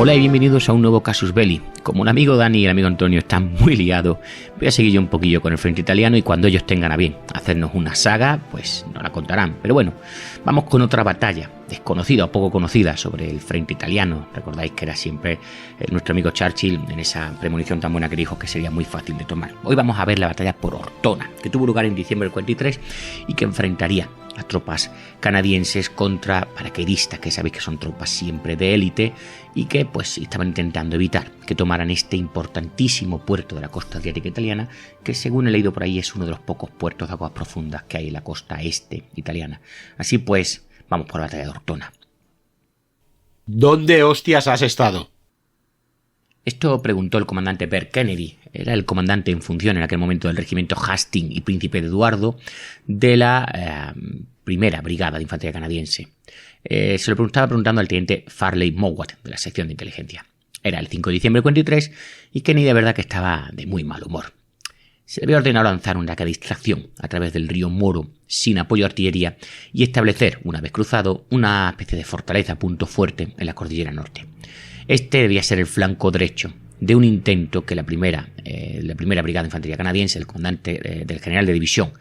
Hola y bienvenidos a un nuevo Casus Belli. Como el amigo Dani y el amigo Antonio están muy liados, voy a seguir yo un poquillo con el frente italiano y cuando ellos tengan a bien hacernos una saga, pues nos la contarán. Pero bueno, vamos con otra batalla desconocida o poco conocida sobre el frente italiano. Recordáis que era siempre nuestro amigo Churchill en esa premonición tan buena que dijo que sería muy fácil de tomar. Hoy vamos a ver la batalla por Ortona, que tuvo lugar en diciembre del 43 y que enfrentaría a tropas canadienses contra paracaidistas, que sabéis que son tropas siempre de élite y que pues estaban intentando evitar que tomaran este importantísimo puerto de la costa asiática italiana, que según he leído por ahí es uno de los pocos puertos de aguas profundas que hay en la costa este italiana. Así pues, vamos por la batalla de Ortona. ¿Dónde hostias has estado? Esto preguntó el comandante Bert Kennedy. Era el comandante en función en aquel momento del regimiento Hastings y Príncipe de Eduardo de la primera brigada de infantería canadiense. Se lo estaba preguntando al teniente Farley Mowat de la sección de inteligencia. Era el 5 de diciembre del 43 y Kennedy de verdad que estaba de muy mal humor. Se le había ordenado lanzar un ataque de distracción a través del río Moro sin apoyo de artillería y establecer, una vez cruzado, una especie de fortaleza punto fuerte en la cordillera norte. Este debía ser el flanco derecho de un intento que la primera brigada de infantería canadiense, el comandante del general de división,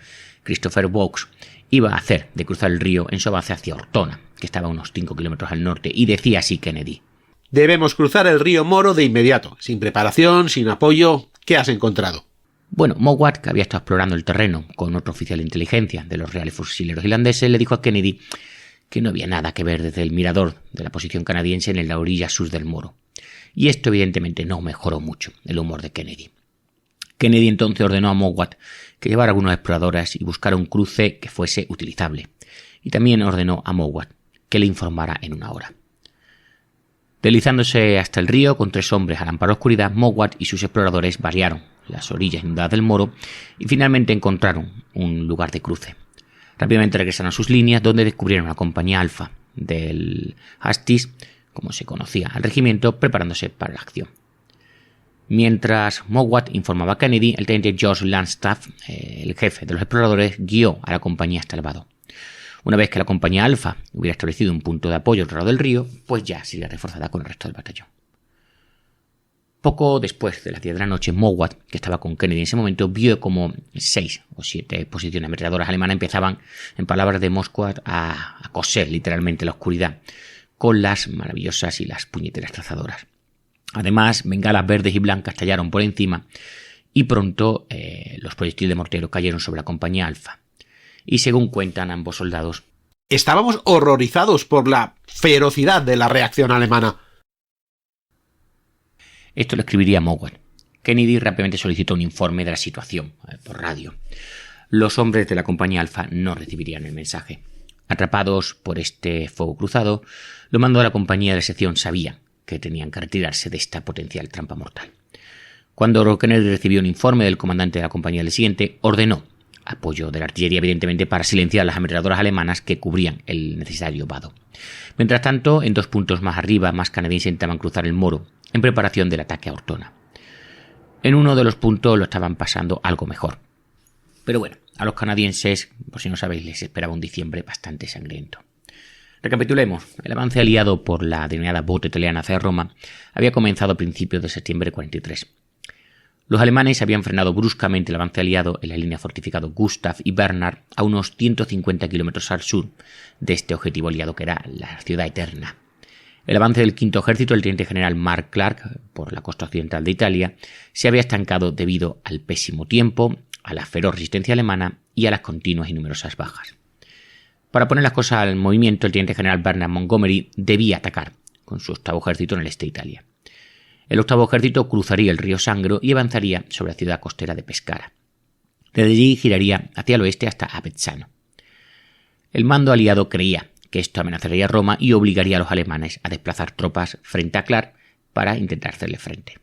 Christopher Vaux, iba a hacer de cruzar el río en su avance hacia Ortona, que estaba a unos 5 kilómetros al norte, y decía así Kennedy: Debemos cruzar el río Moro de inmediato, sin preparación, sin apoyo. ¿Qué has encontrado? Bueno, Mowat, que había estado explorando el terreno con otro oficial de inteligencia de los Reales Fusileros irlandeses, le dijo a Kennedy que no había nada que ver desde el mirador de la posición canadiense en la orilla sur del Moro. Y esto evidentemente no mejoró mucho el humor de Kennedy. Kennedy entonces ordenó a Mowat que llevara algunos exploradores y buscara un cruce que fuese utilizable. Y también ordenó a Mowat que le informara en una hora. Deslizándose hasta el río con 3 hombres al amparo de la oscuridad, Mowat y sus exploradores variaron las orillas inundadas del Moro y finalmente encontraron un lugar de cruce. Rápidamente regresaron a sus líneas, donde descubrieron la compañía Alfa del Hastings, como se conocía al regimiento, preparándose para la acción. Mientras Mowat informaba a Kennedy, el teniente George Landstaff, el jefe de los exploradores, guió a la compañía hasta el vado. Una vez que la compañía Alfa hubiera establecido un punto de apoyo alrededor del río, pues ya sería reforzada con el resto del batallón. Poco después de las 10 de la noche, Mowat, que estaba con Kennedy en ese momento, vio como 6 o 7 posiciones ametralladoras alemanas empezaban, en palabras de Mowat, a coser literalmente la oscuridad con las maravillosas y las puñeteras trazadoras. Además, bengalas verdes y blancas tallaron por encima y pronto los proyectiles de mortero cayeron sobre la compañía Alfa. Y según cuentan ambos soldados, estábamos horrorizados por la ferocidad de la reacción alemana. Esto lo escribiría Mowat. Kennedy rápidamente solicitó un informe de la situación por radio. Los hombres de la compañía Alfa no recibirían el mensaje. Atrapados por este fuego cruzado, los mandos de la compañía de sección sabían que tenían que retirarse de esta potencial trampa mortal. Cuando Kennedy recibió un informe del comandante de la compañía del siguiente, ordenó apoyo de la artillería, evidentemente, para silenciar las ametralladoras alemanas que cubrían el necesario vado. Mientras tanto, en 2 puntos más arriba, más canadienses intentaban cruzar el Moro en preparación del ataque a Ortona. En uno de los puntos lo estaban pasando algo mejor. Pero bueno, a los canadienses, por si no sabéis, les esperaba un diciembre bastante sangriento. Recapitulemos. El avance aliado por la denominada bota italiana hacia Roma había comenzado a principios de septiembre de 43. Los alemanes habían frenado bruscamente el avance aliado en la línea fortificada Gustav y Bernhard a unos 150 kilómetros al sur de este objetivo aliado que era la ciudad eterna. El avance del quinto ejército del teniente general Mark Clark por la costa occidental de Italia se había estancado debido al pésimo tiempo, a la feroz resistencia alemana y a las continuas y numerosas bajas. Para poner las cosas al movimiento, el teniente general Bernard Montgomery debía atacar con su octavo ejército en el este de Italia. El octavo ejército cruzaría el río Sangro y avanzaría sobre la ciudad costera de Pescara. Desde allí giraría hacia el oeste hasta Avezzano. El mando aliado creía que esto amenazaría a Roma y obligaría a los alemanes a desplazar tropas frente a Clark para intentar hacerle frente.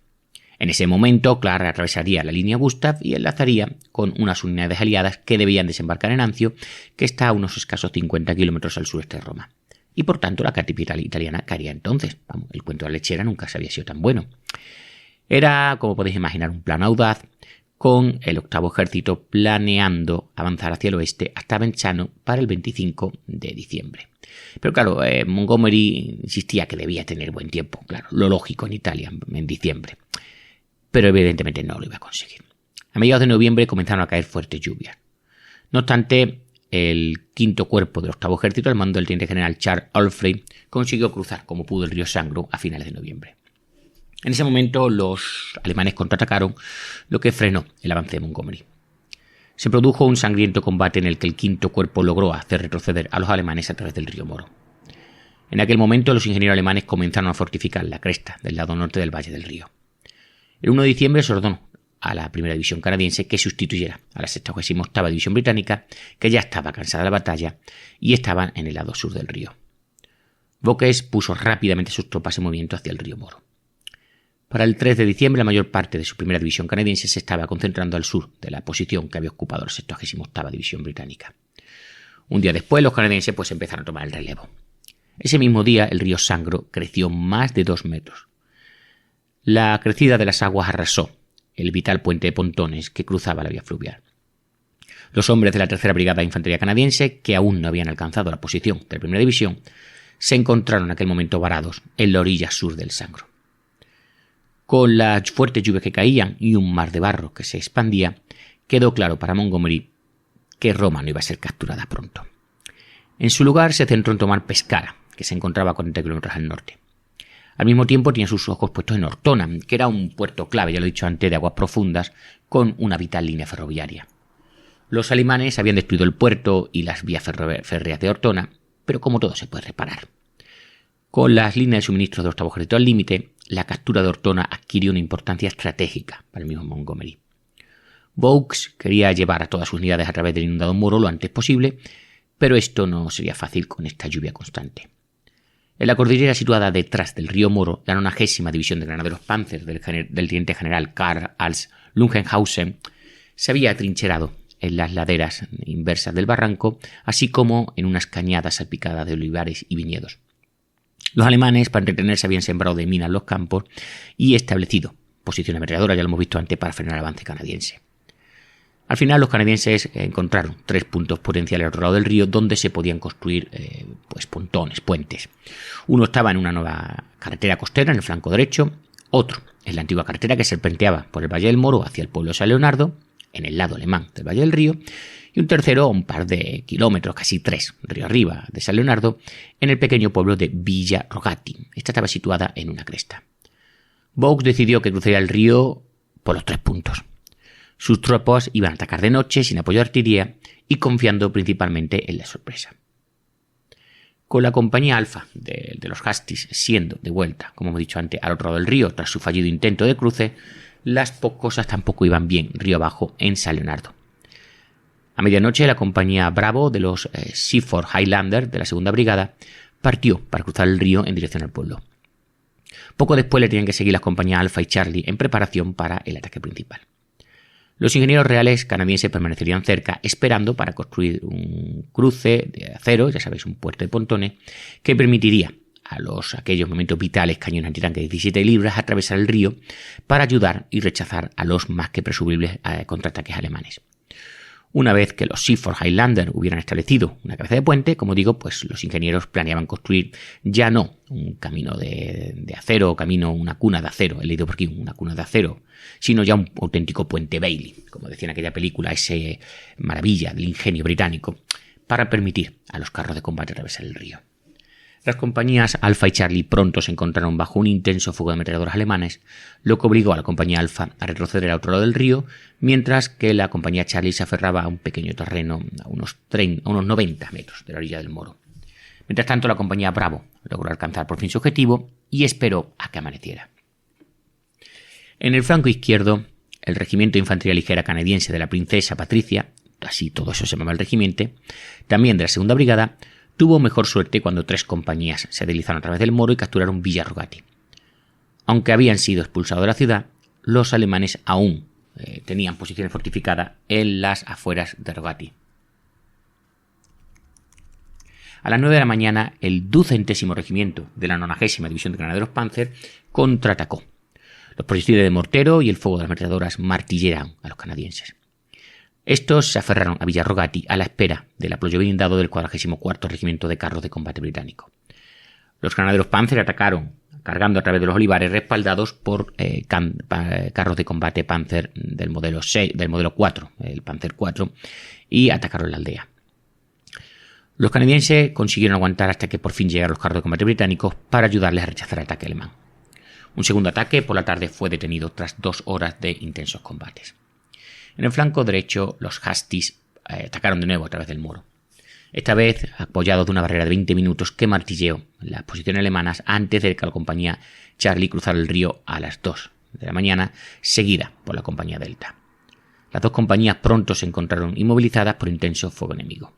En ese momento, Clark atravesaría la línea Gustav y enlazaría con unas unidades aliadas que debían desembarcar en Anzio, que está a unos escasos 50 kilómetros al sureste de Roma. Y por tanto la capital italiana caería entonces. El cuento de la lechera nunca se había sido tan bueno. Era, como podéis imaginar, un plan audaz, con el octavo ejército planeando avanzar hacia el oeste hasta Venzano para el 25 de diciembre. Pero claro, Montgomery insistía que debía tener buen tiempo, claro, lo lógico en Italia, en diciembre. Pero evidentemente no lo iba a conseguir. A mediados de noviembre comenzaron a caer fuertes lluvias. No obstante, el quinto cuerpo del octavo ejército, al mando del teniente general Charles Alfred, consiguió cruzar como pudo el río Sangro a finales de noviembre. En ese momento los alemanes contraatacaron, lo que frenó el avance de Montgomery. Se produjo un sangriento combate en el que el quinto cuerpo logró hacer retroceder a los alemanes a través del río Moro. En aquel momento los ingenieros alemanes comenzaron a fortificar la cresta del lado norte del valle del río. El 1 de diciembre se ordenó a la primera división canadiense que sustituyera a la 68ª división británica, que ya estaba cansada de la batalla y estaba en el lado sur del río. Vogts puso rápidamente sus tropas en movimiento hacia el río Moro. Para el 3 de diciembre la mayor parte de su primera división canadiense se estaba concentrando al sur de la posición que había ocupado la 68ª división británica. Un día después los canadienses empezaron a tomar el relevo. Ese mismo día el río Sangro creció más de 2 metros. La crecida de las aguas arrasó el vital puente de pontones que cruzaba la vía fluvial. Los hombres de la tercera brigada de infantería canadiense, que aún no habían alcanzado la posición de la primera división, se encontraron en aquel momento varados en la orilla sur del Sangro. Con las fuertes lluvias que caían y un mar de barro que se expandía, quedó claro para Montgomery que Roma no iba a ser capturada pronto. En su lugar se centró en tomar Pescara, que se encontraba a 40 kilómetros al norte. Al mismo tiempo tenía sus ojos puestos en Ortona, que era un puerto clave, ya lo he dicho antes, de aguas profundas, con una vital línea ferroviaria. Los alemanes habían destruido el puerto y las vías férreas de Ortona, pero como todo se puede reparar. Con las líneas de suministro del octavo ejército al límite, la captura de Ortona adquirió una importancia estratégica para el mismo Montgomery. Vogts quería llevar a todas sus unidades a través del inundado Moro lo antes posible, pero esto no sería fácil con esta lluvia constante. En la cordillera situada detrás del río Moro, la 90ª división de granaderos Panzer del teniente general Karl als Lungenhausen se había atrincherado en las laderas inversas del barranco, así como en unas cañadas salpicadas de olivares y viñedos. Los alemanes, para entretenerse, habían sembrado de minas los campos y establecido posiciones ametralladoras, ya lo hemos visto antes, para frenar el avance canadiense. Al final, los canadienses encontraron 3 puntos potenciales al otro lado del río donde se podían construir pontones, puentes. Uno estaba en una nueva carretera costera en el flanco derecho, otro en la antigua carretera que serpenteaba por el Valle del Moro hacia el pueblo de San Leonardo, en el lado alemán del Valle del Río, y un tercero a un par de kilómetros, casi 3, río arriba de San Leonardo, en el pequeño pueblo de Villa Rogati. Esta estaba situada en una cresta. Vogts decidió que cruzaría el río por los 3 puntos. Sus tropas iban a atacar de noche, sin apoyo de artillería y confiando principalmente en la sorpresa. Con la compañía Alfa de los Hastings siendo de vuelta, como hemos dicho antes, al otro lado del río tras su fallido intento de cruce, las cosas tampoco iban bien río abajo en San Leonardo. A medianoche la compañía Bravo de los Seaford Highlanders de la segunda brigada partió para cruzar el río en dirección al pueblo. Poco después le tenían que seguir las compañías Alpha y Charlie en preparación para el ataque principal. Los ingenieros reales canadienses permanecerían cerca esperando para construir un cruce de acero, ya sabéis, un puerto de pontones, que permitiría a aquellos momentos vitales cañones antitanque de 17 libras atravesar el río para ayudar y rechazar a los más que presumibles contraataques alemanes. Una vez que los Seaford Highlanders hubieran establecido una cabeza de puente, como digo, los ingenieros planeaban construir ya no un camino de acero, una cuna de acero, he leído por aquí una cuna de acero, sino ya un auténtico puente Bailey, como decía en aquella película, ese maravilla del ingenio británico, para permitir a los carros de combate atravesar el río. Las compañías Alpha y Charlie pronto se encontraron bajo un intenso fuego de ametralladoras alemanes, lo que obligó a la compañía Alpha a retroceder al otro lado del río, mientras que la compañía Charlie se aferraba a un pequeño terreno a unos 90 metros de la orilla del Moro. Mientras tanto, la compañía Bravo logró alcanzar por fin su objetivo y esperó a que amaneciera. En el flanco izquierdo, el regimiento de infantería ligera canadiense de la Princesa Patricia, así todo eso se llamaba el regimiento, también de la segunda brigada, tuvo mejor suerte cuando 3 compañías se deslizaron a través del Moro y capturaron Villa Rogati. Aunque habían sido expulsados de la ciudad, los alemanes aún tenían posiciones fortificadas en las afueras de Rogati. A las 9 de la mañana, el 200º regimiento de la 90ª división de granaderos Panzer contraatacó. Los proyectiles de mortero y el fuego de las ametralladoras martillaron a los canadienses. Estos se aferraron a Villarrogati a la espera del apoyo blindado del 44º Regimiento de Carros de Combate británico. Los granaderos Panzer atacaron, cargando a través de los olivares, respaldados por carros de combate Panzer del modelo 4, el Panzer 4, y atacaron la aldea. Los canadienses consiguieron aguantar hasta que por fin llegaron los carros de combate británicos para ayudarles a rechazar el ataque alemán. Un segundo ataque por la tarde fue detenido tras 2 horas de intensos combates. En el flanco derecho, los Hastings atacaron de nuevo a través del muro. Esta vez apoyados de una barrera de 20 minutos que martilleó las posiciones alemanas antes de que la compañía Charlie cruzara el río a las 2 de la mañana, seguida por la compañía Delta. Las dos compañías pronto se encontraron inmovilizadas por intenso fuego enemigo.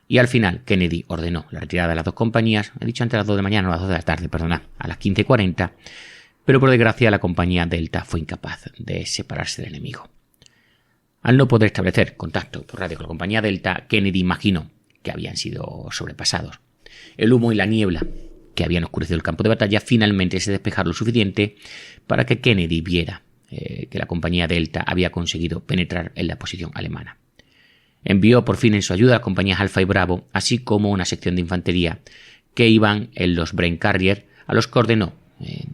Y al final Kennedy ordenó la retirada de las dos compañías, he dicho antes a las 2 de la mañana, no a las 2 de la tarde, perdonad, a las 15:40, pero por desgracia la compañía Delta fue incapaz de separarse del enemigo. Al no poder establecer contacto por radio con la compañía Delta, Kennedy imaginó que habían sido sobrepasados. El humo y la niebla que habían oscurecido el campo de batalla finalmente se despejaron lo suficiente para que Kennedy viera que la compañía Delta había conseguido penetrar en la posición alemana. Envió por fin en su ayuda a las compañías Alfa y Bravo, así como una sección de infantería que iban en los Brain Carrier, a los que ordenó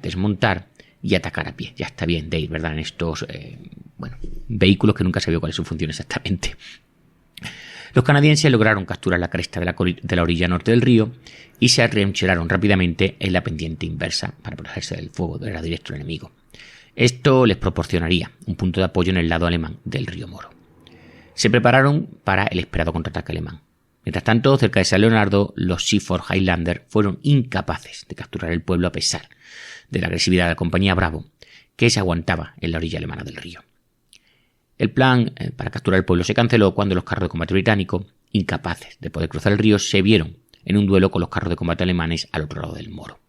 desmontar y atacar a pie. Ya está bien de ir, ¿verdad?, en estos vehículos que nunca se vio cuál es su función exactamente. Los canadienses lograron capturar la cresta de la orilla norte del río y se atrincheraron rápidamente en la pendiente inversa para protegerse del fuego de directo del enemigo. Esto les proporcionaría un punto de apoyo en el lado alemán del río Moro. Se prepararon para el esperado contraataque alemán. Mientras tanto, cerca de San Leonardo, los Seaford Highlanders fueron incapaces de capturar el pueblo a pesar de la agresividad de la compañía Bravo, que se aguantaba en la orilla alemana del río. El plan para capturar el pueblo se canceló cuando los carros de combate británicos, incapaces de poder cruzar el río, se vieron en un duelo con los carros de combate alemanes al otro lado del Moro.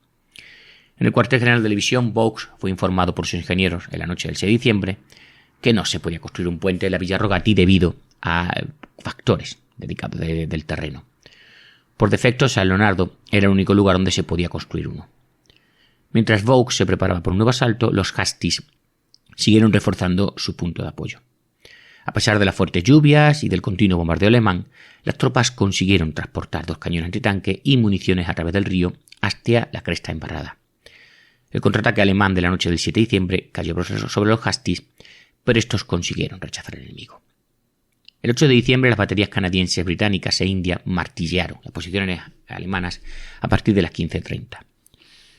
En el cuartel general de la división, Vaux fue informado por sus ingenieros en la noche del 6 de diciembre que no se podía construir un puente en la Villarrogati debido a factores dedicados del terreno. Por defecto, San Leonardo era el único lugar donde se podía construir uno. Mientras Vaux se preparaba por un nuevo asalto, los Hastings siguieron reforzando su punto de apoyo. A pesar de las fuertes lluvias y del continuo bombardeo alemán, las tropas consiguieron transportar 2 cañones antitanque y municiones a través del río hasta la cresta embarrada. El contraataque alemán de la noche del 7 de diciembre cayó sobre los Hastings, pero estos consiguieron rechazar al enemigo. El 8 de diciembre las baterías canadienses, británicas e indias martillearon las posiciones alemanas a partir de las 15:30.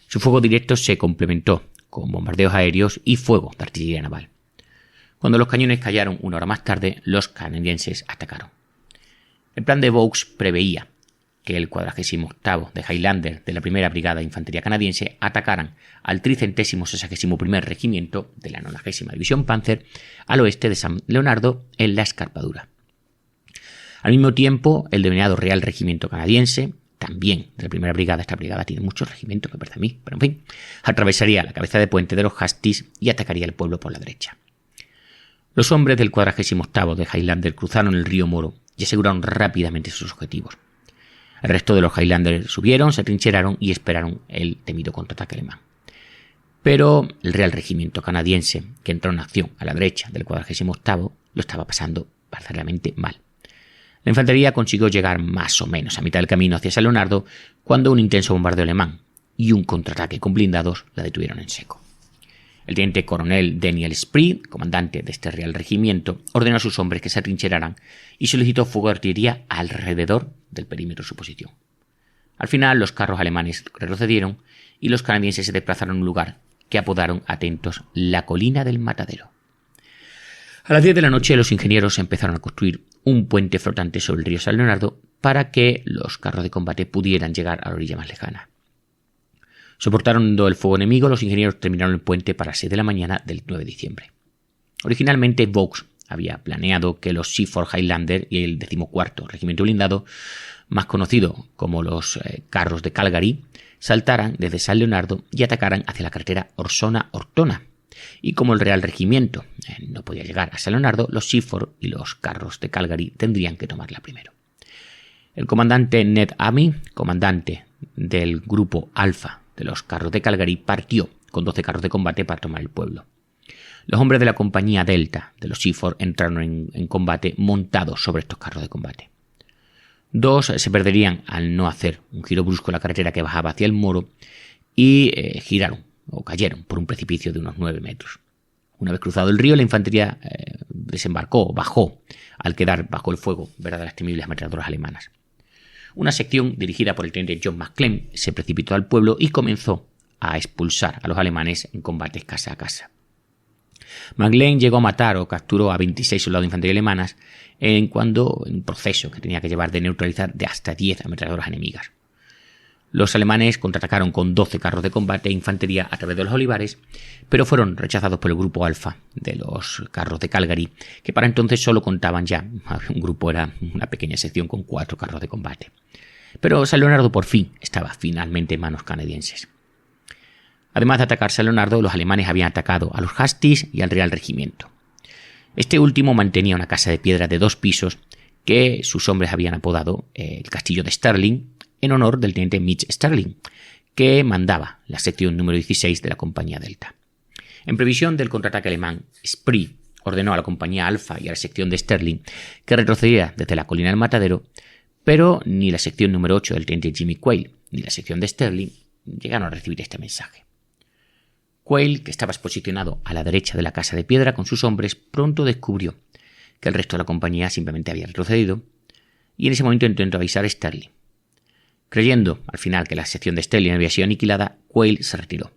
Su fuego directo se complementó con bombardeos aéreos y fuego de artillería naval. Cuando los cañones callaron 1 hora más tarde, los canadienses atacaron. El plan de Vaux preveía que el 48º de Highlander de la primera brigada de infantería canadiense atacaran al 361º regimiento de la 90ª división Panzer al oeste de San Leonardo en la escarpadura. Al mismo tiempo, el denominado Real Regimiento Canadiense, también de la primera brigada, esta brigada tiene muchos regimientos, me parece a mí, pero en fin, atravesaría la cabeza de puente de los Hastings y atacaría el pueblo por la derecha. Los hombres del 48º de Highlander cruzaron el río Moro y aseguraron rápidamente sus objetivos. El resto de los Highlanders subieron, se atrincheraron y esperaron el temido contraataque alemán. Pero el Real Regimiento Canadiense, que entró en acción a la derecha del 48º, lo estaba pasando verdaderamente mal. La infantería consiguió llegar más o menos a mitad del camino hacia San Leonardo cuando un intenso bombardeo alemán y un contraataque con blindados la detuvieron en seco. El teniente coronel Daniel Spree, comandante de este Real Regimiento, ordenó a sus hombres que se atrincheraran y solicitó fuego de artillería alrededor del perímetro de su posición. Al final, los carros alemanes retrocedieron y los canadienses se desplazaron a un lugar que apodaron, atentos, la Colina del Matadero. A las 10 de la noche, los ingenieros empezaron a construir un puente flotante sobre el río San Leonardo para que los carros de combate pudieran llegar a la orilla más lejana. Soportando el fuego enemigo, los ingenieros terminaron el puente para las 6 de la mañana del 9 de diciembre. Originalmente, Vaux había planeado que los Seaford Highlanders y el 14º Regimiento Blindado, más conocido como los Carros de Calgary, saltaran desde San Leonardo y atacaran hacia la carretera Orsona-Ortona. Y como el Real Regimiento no podía llegar a San Leonardo, los Seaford y los Carros de Calgary tendrían que tomarla primero. El comandante Ned Amy, comandante del grupo Alfa de los Carros de Calgary, partió con 12 carros de combate para tomar el pueblo. Los hombres de la compañía Delta de los Seaforth entraron en combate montados sobre estos carros de combate. 2 se perderían al no hacer un giro brusco en la carretera que bajaba hacia el Moro y giraron o cayeron por un precipicio de unos 9 metros. Una vez cruzado el río, la infantería bajó al quedar bajo el fuego de las temibles ametralladoras alemanas. Una sección dirigida por el teniente John McClellan se precipitó al pueblo y comenzó a expulsar a los alemanes en combates casa a casa. McClellan llegó a matar o capturó a 26 soldados de infantería alemanas en un proceso que tenía que llevar de neutralizar de hasta 10 ametralladoras enemigas. Los alemanes contraatacaron con 12 carros de combate e infantería a través de los olivares, pero fueron rechazados por el grupo Alfa de los carros de Calgary, que para entonces solo contaban ya, un grupo era una pequeña sección con 4 carros de combate. Pero San Leonardo por fin estaba finalmente en manos canadienses. Además de atacar San Leonardo, los alemanes habían atacado a los Hastings y al Real Regimiento. Este último mantenía una casa de piedra de 2 pisos que sus hombres habían apodado el Castillo de Stirling, en honor del teniente Mitch Stirling, que mandaba la sección número 16 de la compañía Delta. En previsión del contraataque alemán, Spree ordenó a la compañía Alfa y a la sección de Stirling que retrocediera desde la colina del Matadero, pero ni la sección número 8 del teniente Jimmy Quayle ni la sección de Stirling llegaron a recibir este mensaje. Quayle, que estaba posicionado a la derecha de la casa de piedra con sus hombres, pronto descubrió que el resto de la compañía simplemente había retrocedido y en ese momento intentó avisar a Stirling. Creyendo al final que la sección de Stirling había sido aniquilada, Quayle se retiró.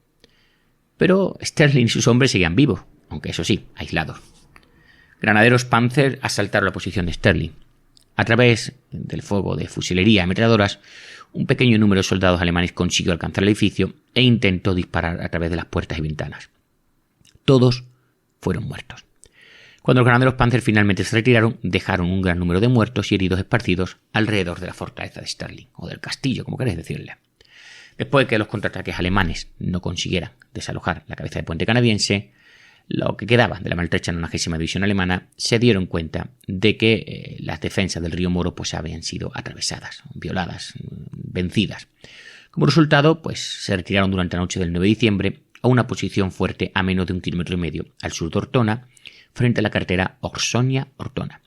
Pero Stirling y sus hombres seguían vivos, aunque eso sí, aislados. Granaderos Panzer asaltaron la posición de Stirling. A través del fuego de fusilería y ametralladoras, un pequeño número de soldados alemanes consiguió alcanzar el edificio e intentó disparar a través de las puertas y ventanas. Todos fueron muertos. Cuando los granaderos Panzer finalmente se retiraron, dejaron un gran número de muertos y heridos esparcidos alrededor de la fortaleza de Stirling, o del castillo, como queréis decirle. Después de que los contraataques alemanes no consiguieran desalojar la cabeza de puente canadiense, lo que quedaba de la maltrecha 90ª división alemana se dieron cuenta de que las defensas del río Moro habían sido atravesadas, violadas, vencidas. Como resultado, se retiraron durante la noche del 9 de diciembre a una posición fuerte a menos de 1,5 kilómetros al sur de Ortona, frente a la carretera Orsonia-Ortona.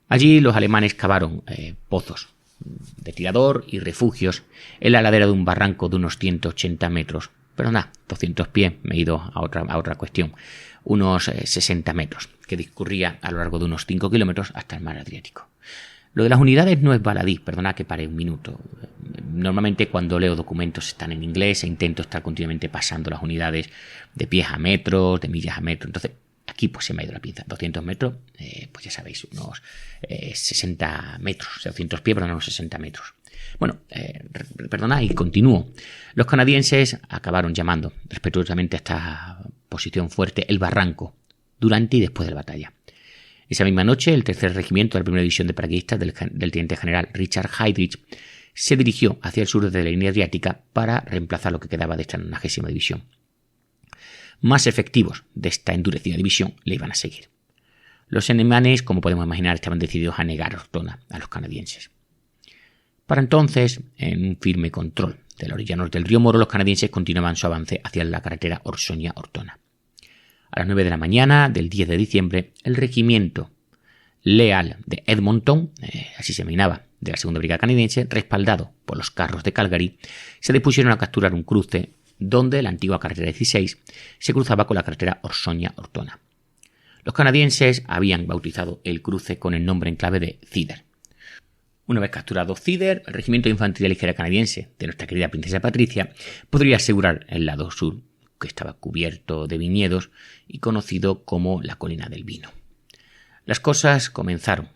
Allí los alemanes cavaron pozos de tirador y refugios en la ladera de un barranco de unos 180 metros, pero 200 pies, me he ido a otra cuestión, unos 60 metros, que discurría a lo largo de unos 5 kilómetros hasta el mar Adriático. Lo de las unidades no es baladí, perdonad que pare un minuto. Normalmente cuando leo documentos están en inglés e intento estar continuamente pasando las unidades de pies a metros, de millas a metros, entonces aquí se me ha ido la pinza. 200 metros, ya sabéis, unos 60 metros, 200 pies, pero no unos 60 metros. Bueno, perdonad y continúo. Los canadienses acabaron llamando respetuosamente a esta posición fuerte el barranco, durante y después de la batalla. Esa misma noche, el tercer regimiento de la primera división de paracaidistas del teniente general Richard Heydrich se dirigió hacia el sur desde la línea adriática para reemplazar lo que quedaba de esta 90ª división. Más efectivos de esta endurecida división le iban a seguir. Los alemanes, como podemos imaginar, estaban decididos a negar Ortona a los canadienses. Para entonces, en un firme control de la orilla norte del río Moro, los canadienses continuaban su avance hacia la carretera Orsonia-Ortona. A las 9 de la mañana del 10 de diciembre, el regimiento leal de Edmonton, así se denominaba, de la segunda brigada canadiense, respaldado por los carros de Calgary, se dispusieron a capturar un cruce donde la antigua carretera 16 se cruzaba con la carretera Orsonia-Ortona. Los canadienses habían bautizado el cruce con el nombre en clave de Cider. Una vez capturado Cider, el regimiento de infantería ligera canadiense de nuestra querida princesa Patricia podría asegurar el lado sur, que estaba cubierto de viñedos y conocido como la colina del vino. Las cosas comenzaron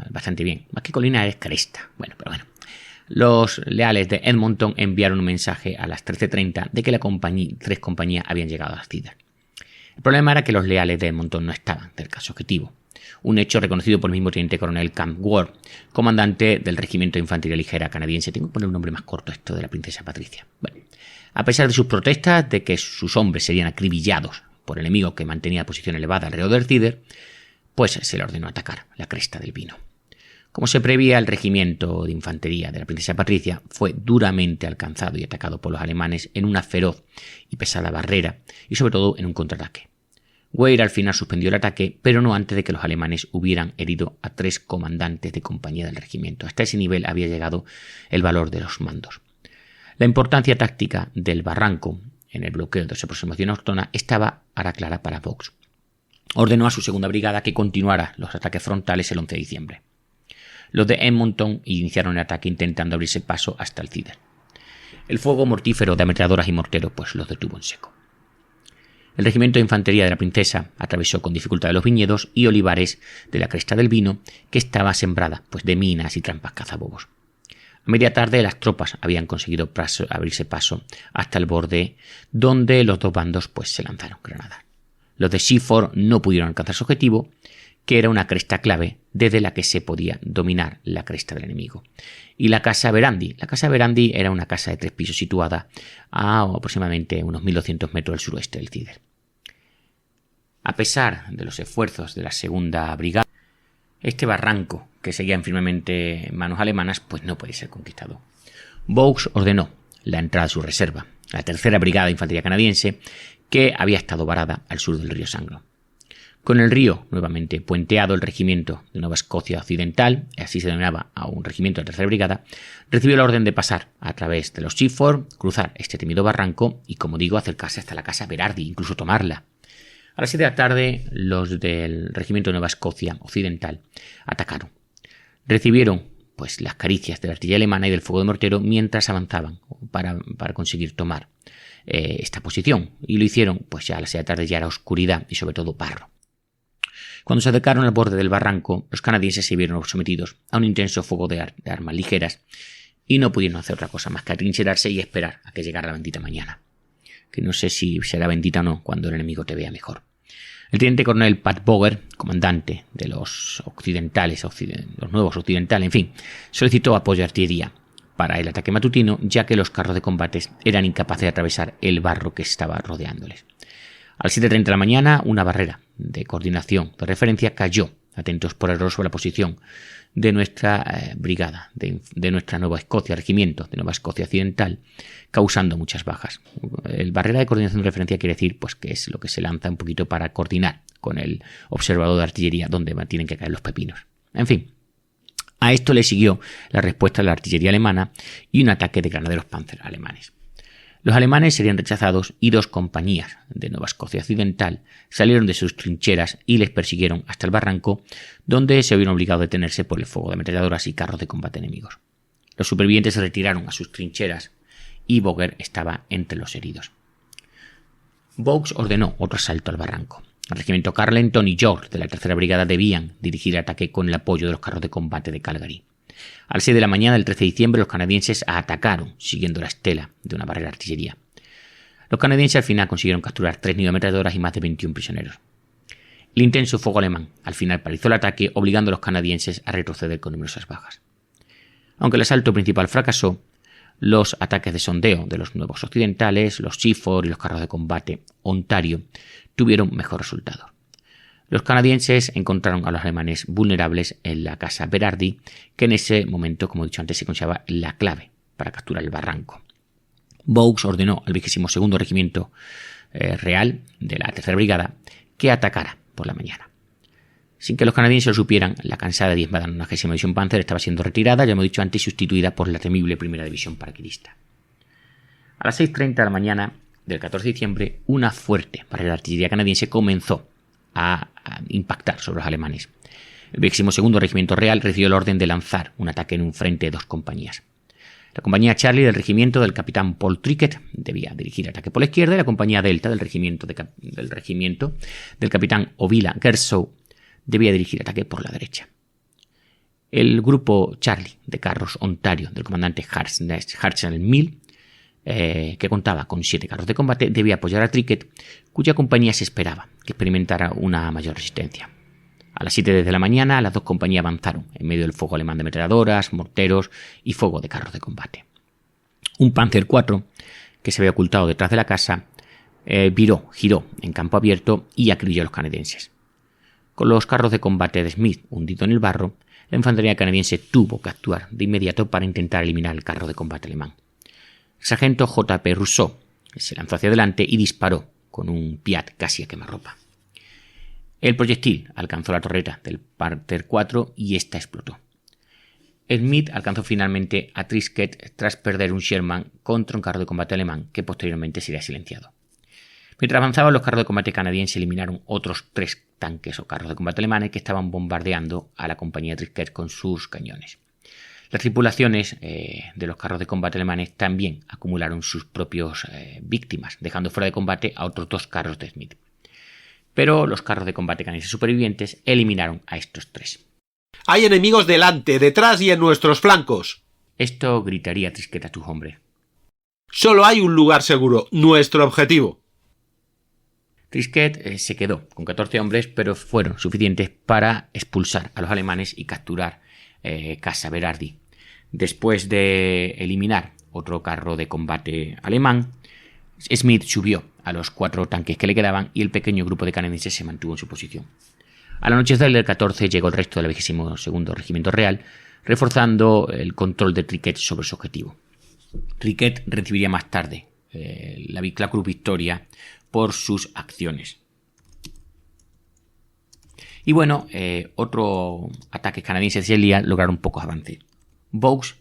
bastante bien. Más que colina es cresta. Bueno. Los leales de Edmonton enviaron un mensaje a las 13:30 de que tres compañías habían llegado a Cider. El problema era que los leales de Edmonton no estaban cerca de su objetivo. Un hecho reconocido por el mismo teniente coronel Camp Ward, comandante del regimiento de infantería ligera canadiense. Tengo que poner un nombre más corto a esto de la princesa Patricia. Bueno, a pesar de sus protestas de que sus hombres serían acribillados por el enemigo que mantenía posición elevada alrededor del Cider, se le ordenó atacar la cresta del vino. Como se prevía, el regimiento de infantería de la princesa Patricia fue duramente alcanzado y atacado por los alemanes en una feroz y pesada barrera y sobre todo en un contraataque. Weir al final suspendió el ataque, pero no antes de que los alemanes hubieran herido a 3 comandantes de compañía del regimiento. Hasta ese nivel había llegado el valor de los mandos. La importancia táctica del barranco en el bloqueo de su aproximación autóctona estaba ahora clara para Vaux. Ordenó a su segunda brigada que continuara los ataques frontales el 11 de diciembre. Los de Edmonton iniciaron el ataque intentando abrirse paso hasta el Cider. El fuego mortífero de ametralladoras y morteros pues los detuvo en seco. El regimiento de infantería de la princesa atravesó con dificultad los viñedos y olivares de la cresta del Vino, que estaba sembrada pues de minas y trampas cazabobos. A media tarde las tropas habían conseguido abrirse paso hasta el borde, donde los dos bandos pues se lanzaron granadas. Los de Seaford no pudieron alcanzar su objetivo, que era una cresta clave desde la que se podía dominar la cresta del enemigo. Y la casa Verandi. La casa Verandi era una casa de 3 pisos situada a aproximadamente unos 1200 metros al suroeste del Cider. A pesar de los esfuerzos de la segunda brigada, este barranco, que seguía firmemente en manos alemanas, pues no podía ser conquistado. Vaux ordenó la entrada de su reserva, la tercera brigada de infantería canadiense, que había estado varada al sur del río Sangro. Con el río nuevamente puenteado, el regimiento de Nueva Escocia Occidental, así se denominaba a un regimiento de la tercera brigada, recibió la orden de pasar a través de los Seaford, cruzar este temido barranco y, como digo, acercarse hasta la casa Berardi, incluso tomarla. A las 7 de la tarde, los del regimiento de Nueva Escocia Occidental atacaron. Recibieron pues las caricias de la artillería alemana y del fuego de mortero mientras avanzaban para conseguir tomar esta posición, y lo hicieron pues ya a las 6 de la tarde, ya era oscuridad y sobre todo barro. Cuando se acercaron al borde del barranco, los canadienses se vieron sometidos a un intenso fuego de armas ligeras y no pudieron hacer otra cosa más que atrincherarse y esperar a que llegara la bendita mañana. Que no sé si será bendita o no cuando el enemigo te vea mejor. El teniente coronel Pat Boger, comandante de los occidentales, los nuevos occidentales, en fin, solicitó apoyo de artillería para el ataque matutino, ya que los carros de combate eran incapaces de atravesar el barro que estaba rodeándoles. A las 7:30 de la mañana, una barrera de coordinación de referencia cayó, atentos por error, sobre la posición de nuestra brigada, de nuestra Nueva Escocia, regimiento de Nueva Escocia Occidental, causando muchas bajas. El barrera de coordinación de referencia quiere decir pues que es lo que se lanza un poquito para coordinar con el observador de artillería donde tienen que caer los pepinos. En fin, a esto le siguió la respuesta de la artillería alemana y un ataque de granaderos Panzer alemanes. Los alemanes serían rechazados y 2 compañías de Nueva Escocia Occidental salieron de sus trincheras y les persiguieron hasta el barranco, donde se vieron obligados a detenerse por el fuego de ametralladoras y carros de combate enemigos. Los supervivientes se retiraron a sus trincheras y Boger estaba entre los heridos. Vaux ordenó otro asalto al barranco. El regimiento Carleton y York de la tercera brigada debían dirigir el ataque con el apoyo de los carros de combate de Calgary. A las 6 de la mañana del 13 de diciembre los canadienses atacaron siguiendo la estela de una barrera de artillería. Los canadienses al final consiguieron capturar 3 nidos de ametralladoras y más de 21 prisioneros. El intenso fuego alemán al final paralizó el ataque, obligando a los canadienses a retroceder con numerosas bajas. Aunque el asalto principal fracasó, los ataques de sondeo de los nuevos occidentales, los Seaford y los carros de combate Ontario tuvieron mejor resultado. Los canadienses encontraron a los alemanes vulnerables en la casa Berardi, que en ese momento, como he dicho antes, se consideraba la clave para capturar el barranco. Vaux ordenó al 22º Regimiento Real de la Tercera Brigada que atacara por la mañana. Sin que los canadienses lo supieran, la cansada y diezmada 90ª División Panzer estaba siendo retirada, ya hemos dicho antes, sustituida por la temible Primera División Paraquedista. A las 6:30 de la mañana del 14 de diciembre, una fuerte barrera de artillería canadiense comenzó a impactar sobre los alemanes. El 22º Regimiento Real recibió la orden de lanzar un ataque en un frente de 2 compañías. La compañía Charlie del regimiento del capitán Paul Trickett debía dirigir el ataque por la izquierda y la compañía Delta del regimiento del capitán Ovila Gersow debía dirigir el ataque por la derecha. El grupo Charlie de carros Ontario del comandante Hartnell Mill, que contaba con 7 carros de combate, debía apoyar a Trickett, cuya compañía se esperaba que experimentara una mayor resistencia. A las 7 de la mañana, las 2 compañías avanzaron en medio del fuego alemán de ametralladoras, morteros y fuego de carros de combate. Un Panzer IV, que se había ocultado detrás de la casa, giró en campo abierto y acribilló a los canadienses. Con los carros de combate de Smith hundidos en el barro, la infantería canadiense tuvo que actuar de inmediato para intentar eliminar el carro de combate alemán. El sargento J.P. Rousseau se lanzó hacia adelante y disparó con un Piat casi a quemarropa. El proyectil alcanzó la torreta del Panther 4 y esta explotó. Smith alcanzó finalmente a Trisket tras perder un Sherman contra un carro de combate alemán que posteriormente sería silenciado. Mientras avanzaban, los carros de combate canadienses eliminaron otros 3 tanques o carros de combate alemanes que estaban bombardeando a la compañía Trisket con sus cañones. Las tripulaciones de los carros de combate alemanes también acumularon sus propias víctimas, dejando fuera de combate a otros 2 carros de Smith. Pero los carros de combate canadienses supervivientes eliminaron a estos 3. Hay enemigos delante, detrás y en nuestros flancos. Esto gritaría Trisket a tus hombres. Solo hay un lugar seguro, nuestro objetivo. Trisket se quedó con 14 hombres, pero fueron suficientes para expulsar a los alemanes y capturar Casa Berardi. Después de eliminar otro carro de combate alemán, Smith subió a los 4 tanques que le quedaban y el pequeño grupo de canadienses se mantuvo en su posición. Al anochecer del 14 llegó el resto del 22º Regimiento Real, reforzando el control de Trisket sobre su objetivo. Trisket recibiría más tarde la Cruz Victoria por sus acciones. Y bueno, otros ataques canadienses de Shelia lograron pocos avances. Vaux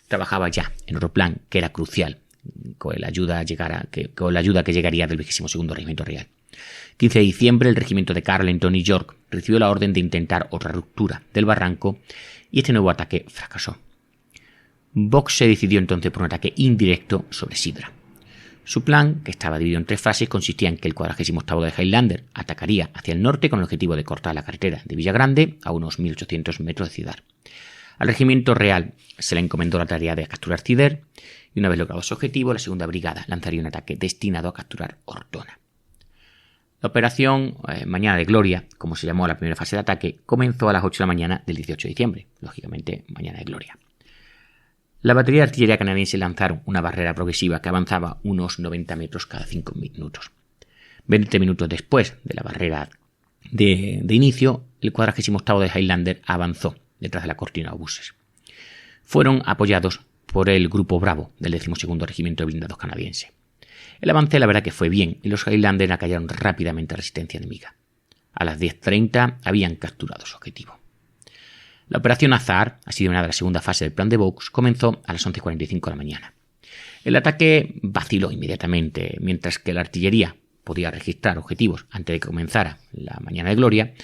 trabajaba ya en otro plan que era crucial, con la ayuda que llegaría del 22º Regimiento Real. 15 de diciembre, el regimiento de Carleton y York recibió la orden de intentar otra ruptura del barranco y este nuevo ataque fracasó. Vaux se decidió entonces por un ataque indirecto sobre Sidra. Su plan, que estaba dividido en 3 fases, consistía en que el 48º de Highlander atacaría hacia el norte con el objetivo de cortar la carretera de Villagrande a unos 1800 metros de Cidar. Al regimiento real se le encomendó la tarea de capturar Cidar y una vez logrado su objetivo, la segunda brigada lanzaría un ataque destinado a capturar Ortona. La operación Mañana de Gloria, como se llamó a la primera fase de ataque, comenzó a las 8 de la mañana del 18 de diciembre, lógicamente Mañana de Gloria. La batería de artillería canadiense lanzaron una barrera progresiva que avanzaba unos 90 metros cada 5 minutos. 20 minutos después de la barrera de inicio, el 48º de Highlander avanzó detrás de la cortina de obuses. Fueron apoyados por el Grupo Bravo del 12º Regimiento de Blindados canadiense. El avance la verdad que fue bien y los Highlanders acallaron rápidamente a la resistencia enemiga. A las 10:30 habían capturado su objetivo. La operación Azahar, así denominada la segunda fase del plan de Vaux, comenzó a las 11:45 de la mañana. El ataque vaciló inmediatamente, mientras que la artillería podía registrar objetivos antes de que comenzara la Mañana de Gloria,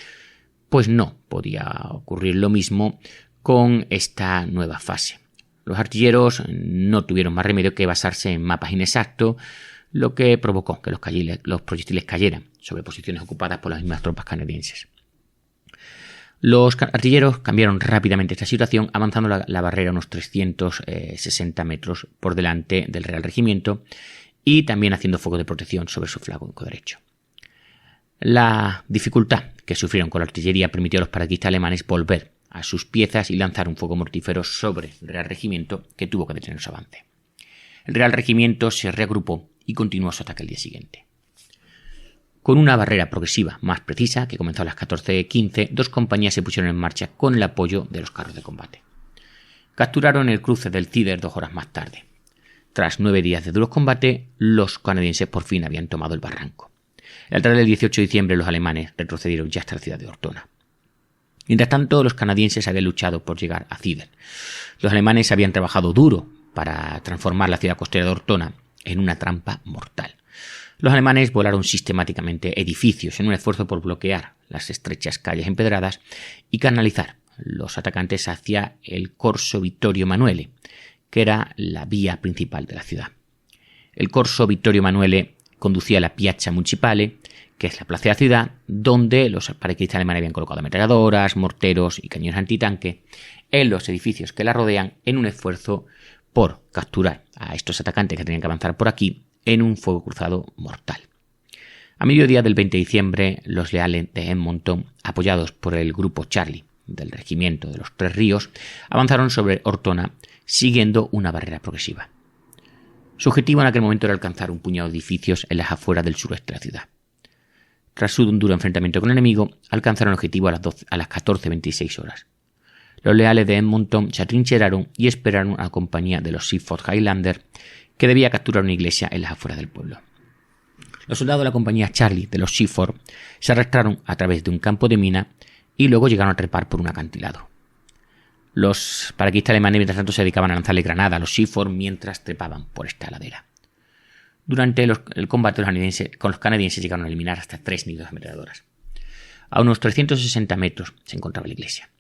pues no podía ocurrir lo mismo con esta nueva fase. Los artilleros no tuvieron más remedio que basarse en mapas inexactos, lo que provocó que los proyectiles cayeran sobre posiciones ocupadas por las mismas tropas canadienses. Los artilleros cambiaron rápidamente esta situación, avanzando la barrera unos 360 metros por delante del Real Regimiento y también haciendo fuego de protección sobre su flanco derecho. La dificultad que sufrieron con la artillería permitió a los paracaidistas alemanes volver a sus piezas y lanzar un fuego mortífero sobre el Real Regimiento, que tuvo que detener su avance. El Real Regimiento se reagrupó y continuó su ataque al día siguiente. Con una barrera progresiva más precisa, que comenzó a las 14:15, 2 compañías se pusieron en marcha con el apoyo de los carros de combate. Capturaron el cruce del Cidar 2 horas más tarde. Tras 9 días de duros combates, los canadienses por fin habían tomado el barranco. La tarde del 18 de diciembre, los alemanes retrocedieron ya hasta la ciudad de Ortona. Mientras tanto, los canadienses habían luchado por llegar a Cidar. Los alemanes habían trabajado duro para transformar la ciudad costera de Ortona en una trampa mortal. Los alemanes volaron sistemáticamente edificios en un esfuerzo por bloquear las estrechas calles empedradas y canalizar los atacantes hacia el Corso Vittorio Emanuele, que era la vía principal de la ciudad. El Corso Vittorio Emanuele conducía a la Piazza Municipale, que es la plaza de la ciudad, donde los paracaidistas alemanes habían colocado ametralladoras, morteros y cañones antitanque en los edificios que la rodean en un esfuerzo por capturar a estos atacantes que tenían que avanzar por aquí en un fuego cruzado mortal. A mediodía del 20 de diciembre, los leales de Edmonton, apoyados por el Grupo Charlie del Regimiento de los Tres Ríos, avanzaron sobre Ortona siguiendo una barrera progresiva. Su objetivo en aquel momento era alcanzar un puñado de edificios en las afueras del suroeste de la ciudad. Tras un duro enfrentamiento con el enemigo, alcanzaron el objetivo a las 14:26 horas. Los leales de Edmonton se atrincheraron y esperaron a la compañía de los Seaforth Highlanders, que debía capturar una iglesia en las afueras del pueblo. Los soldados de la compañía Charlie de los Seaforth se arrastraron a través de un campo de mina y luego llegaron a trepar por un acantilado. Los paracaidistas alemanes mientras tanto se dedicaban a lanzarle granadas a los Seaforth mientras trepaban por esta ladera. Durante el combate con los canadienses llegaron a eliminar hasta 3 nidos de ametralladoras. A unos 360 metros se encontraba la iglesia.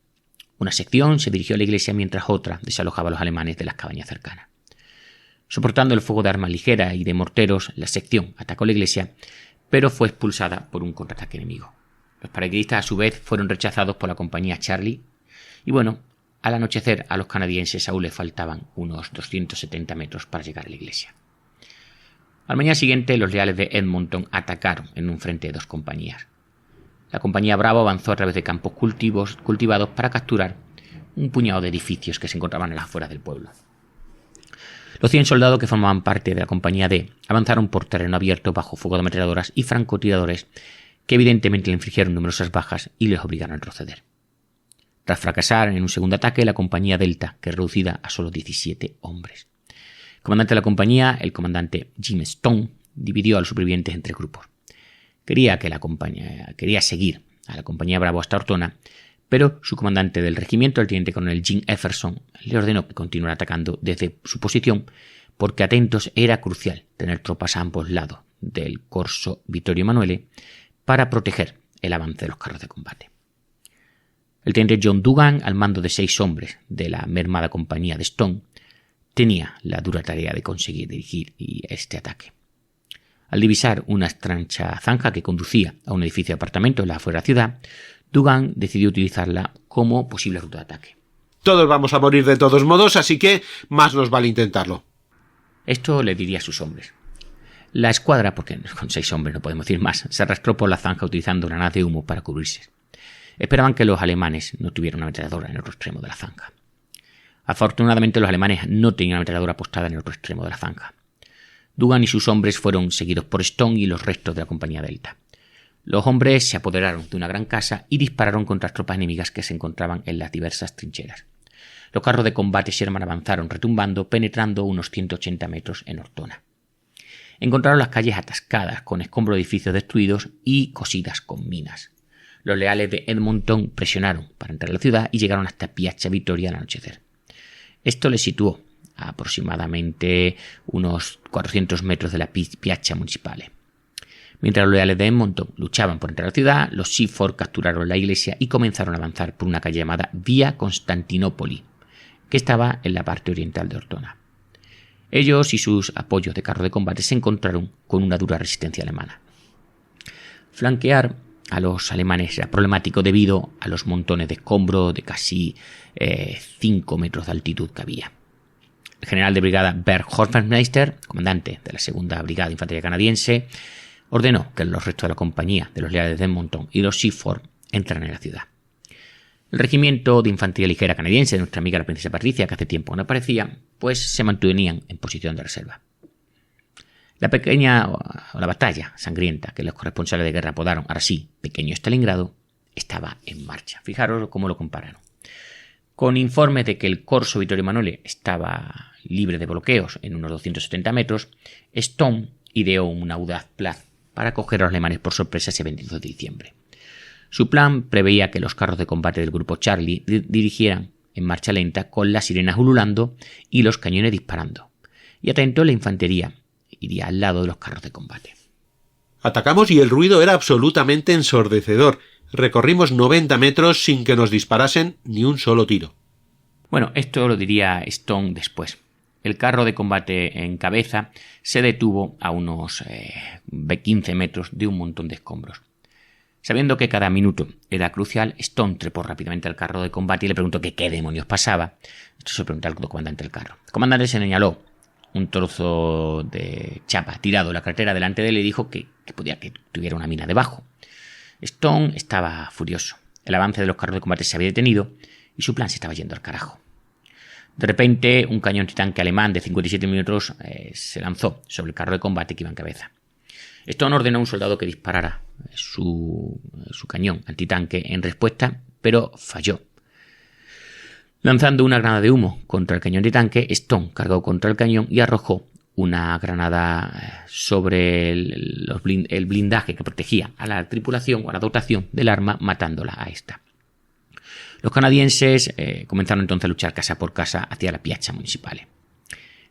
Una sección se dirigió a la iglesia mientras otra desalojaba a los alemanes de las cabañas cercanas. Soportando el fuego de armas ligeras y de morteros, la sección atacó la iglesia, pero fue expulsada por un contraataque enemigo. Los paracaidistas a su vez fueron rechazados por la compañía Charlie y al anochecer a los canadienses aún les faltaban unos 270 metros para llegar a la iglesia. Al mañana siguiente los leales de Edmonton atacaron en un frente de 2 compañías. La compañía Bravo avanzó a través de campos cultivados para capturar un puñado de edificios que se encontraban a las afueras del pueblo. Los 100 soldados que formaban parte de la compañía D avanzaron por terreno abierto bajo fuego de ametralladoras y francotiradores que evidentemente le infligieron numerosas bajas y les obligaron a retroceder. Tras fracasar en un segundo ataque, la compañía Delta quedó reducida a solo 17 hombres. El comandante de la compañía, el comandante Jim Stone, dividió a los supervivientes entre grupos. Quería seguir a la compañía Bravo hasta Ortona, pero su comandante del regimiento, el teniente coronel Jim Efferson, le ordenó que continuara atacando desde su posición porque atentos era crucial tener tropas a ambos lados del corso Vittorio Emanuele para proteger el avance de los carros de combate. El teniente John Dugan, al mando de 6 hombres de la mermada compañía de Stone, tenía la dura tarea de conseguir dirigir este ataque. Al divisar una estrecha zanja que conducía a un edificio de apartamentos en la afuera de la ciudad, Dugan decidió utilizarla como posible ruta de ataque. Todos vamos a morir de todos modos, así que más nos vale intentarlo. Esto le diría a sus hombres. La escuadra, porque con 6 hombres no podemos decir más, se arrastró por la zanja utilizando granadas de humo para cubrirse. Esperaban que los alemanes no tuvieran una ametralladora en el otro extremo de la zanja. Afortunadamente los alemanes no tenían una ametralladora apostada en el otro extremo de la zanja. Dugan y sus hombres fueron seguidos por Stone y los restos de la compañía Delta. Los hombres se apoderaron de una gran casa y dispararon contra las tropas enemigas que se encontraban en las diversas trincheras. Los carros de combate Sherman avanzaron retumbando, penetrando unos 180 metros en Ortona. Encontraron las calles atascadas, con escombros de edificios destruidos y cosidas con minas. Los leales de Edmonton presionaron para entrar a la ciudad y llegaron hasta Piazza Vittoria al anochecer. Esto les situó a aproximadamente unos 400 metros de la Piazza Municipale. Mientras los leales de Edmonton luchaban por entrar a la ciudad, los Seaforth capturaron la iglesia y comenzaron a avanzar por una calle llamada Vía Constantinopoli, que estaba en la parte oriental de Ortona. Ellos y sus apoyos de carro de combate se encontraron con una dura resistencia alemana. Flanquear a los alemanes era problemático debido a los montones de escombros de casi 5 metros de altitud que había. El general de brigada Berg Hofmeister, comandante de la segunda brigada de infantería canadiense, ordenó que los restos de la compañía de los leales de Edmonton y los Seaforth entraran en la ciudad. El regimiento de infantería ligera canadiense de nuestra amiga la princesa Patricia, que hace tiempo no aparecía, pues se mantenían en posición de reserva. La batalla sangrienta que los corresponsales de guerra apodaron, ahora sí, Pequeño Stalingrado, estaba en marcha. Fijaros cómo lo compararon. Con informes de que el corso Vittorio Emanuele estaba libre de bloqueos en unos 270 metros, Stone ideó un audaz plan para coger a los alemanes por sorpresa ese 22 de diciembre. Su plan preveía que los carros de combate del grupo Charlie dirigieran en marcha lenta con las sirenas ululando y los cañones disparando. Y atento, la infantería iría al lado de los carros de combate. Atacamos y el ruido era absolutamente ensordecedor. Recorrimos 90 metros sin que nos disparasen ni un solo tiro. Bueno, esto lo diría Stone después. El carro de combate en cabeza se detuvo a unos 15 metros de un montón de escombros. Sabiendo que cada minuto era crucial, Stone trepó rápidamente al carro de combate y le preguntó que qué demonios pasaba. Esto se lo preguntó al comandante del carro. El comandante se señaló un trozo de chapa tirado en la carretera delante de él y dijo que podía que tuviera una mina debajo. Stone estaba furioso. El avance de los carros de combate se había detenido y su plan se estaba yendo al carajo. De repente, un cañón antitanque alemán de 57 milímetros se lanzó sobre el carro de combate que iba en cabeza. Stone ordenó a un soldado que disparara su cañón antitanque en respuesta, pero falló. Lanzando una granada de humo contra el cañón de tanque, Stone cargó contra el cañón y arrojó una granada sobre el blindaje que protegía a la tripulación o a la dotación del arma, matándola a esta. Los canadienses comenzaron entonces a luchar casa por casa hacia la Piazza Municipale.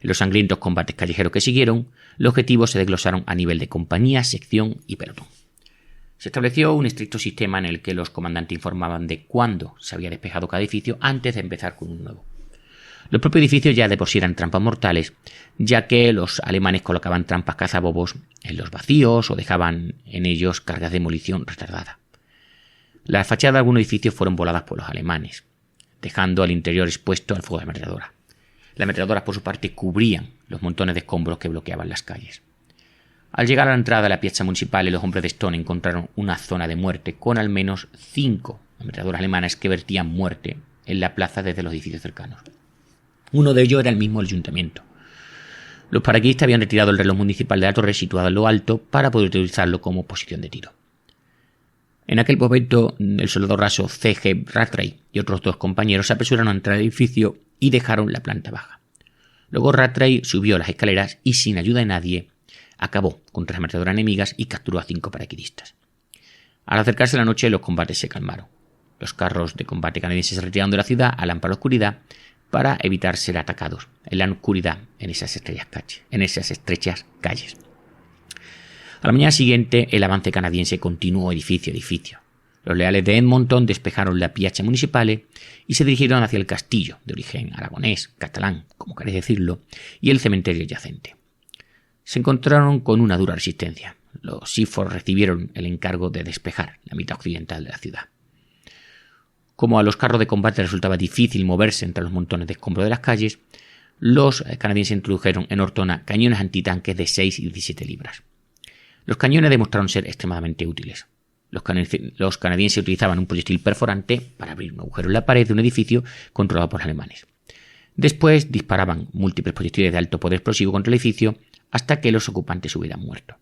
En los sangrientos combates callejeros que siguieron, los objetivos se desglosaron a nivel de compañía, sección y pelotón. Se estableció un estricto sistema en el que los comandantes informaban de cuándo se había despejado cada edificio antes de empezar con un nuevo. Los propios edificios ya de por sí eran trampas mortales, ya que los alemanes colocaban trampas cazabobos en los vacíos o dejaban en ellos cargas de munición retardada. Las fachadas de algunos edificios fueron voladas por los alemanes, dejando al interior expuesto al fuego de ametralladora. Las ametralladoras, por su parte, cubrían los montones de escombros que bloqueaban las calles. Al llegar a la entrada de la Piazza Municipale, los hombres de Stone encontraron una zona de muerte con al menos 5 ametralladoras alemanas que vertían muerte en la plaza desde los edificios cercanos. Uno de ellos era el mismo ayuntamiento. Los paracaidistas habían retirado el reloj municipal de la torre situado en lo alto para poder utilizarlo como posición de tiro. En aquel momento, el soldado raso C.G. Rattray y otros 2 compañeros se apresuraron a entrar al edificio y dejaron la planta baja. Luego Rattray subió las escaleras y, sin ayuda de nadie, acabó con 3 ametralladoras enemigas y capturó a 5 paracaidistas. Al acercarse la noche, los combates se calmaron. Los carros de combate canadienses se retiraron de la ciudad a lámpara oscuridad para evitar ser atacados en la oscuridad en esas estrechas calles. A la mañana siguiente, el avance canadiense continuó edificio a edificio. Los leales de Edmonton despejaron la Piazza Municipale y se dirigieron hacia el castillo, de origen aragonés, catalán, como queréis decirlo, y el cementerio adyacente. Se encontraron con una dura resistencia. Los Seaforth recibieron el encargo de despejar la mitad occidental de la ciudad. Como a los carros de combate resultaba difícil moverse entre los montones de escombros de las calles, los canadienses introdujeron en Ortona cañones antitanques de 6 y 17 libras. Los cañones demostraron ser extremadamente útiles. Los canadienses utilizaban un proyectil perforante para abrir un agujero en la pared de un edificio controlado por los alemanes. Después disparaban múltiples proyectiles de alto poder explosivo contra el edificio hasta que los ocupantes hubieran muerto.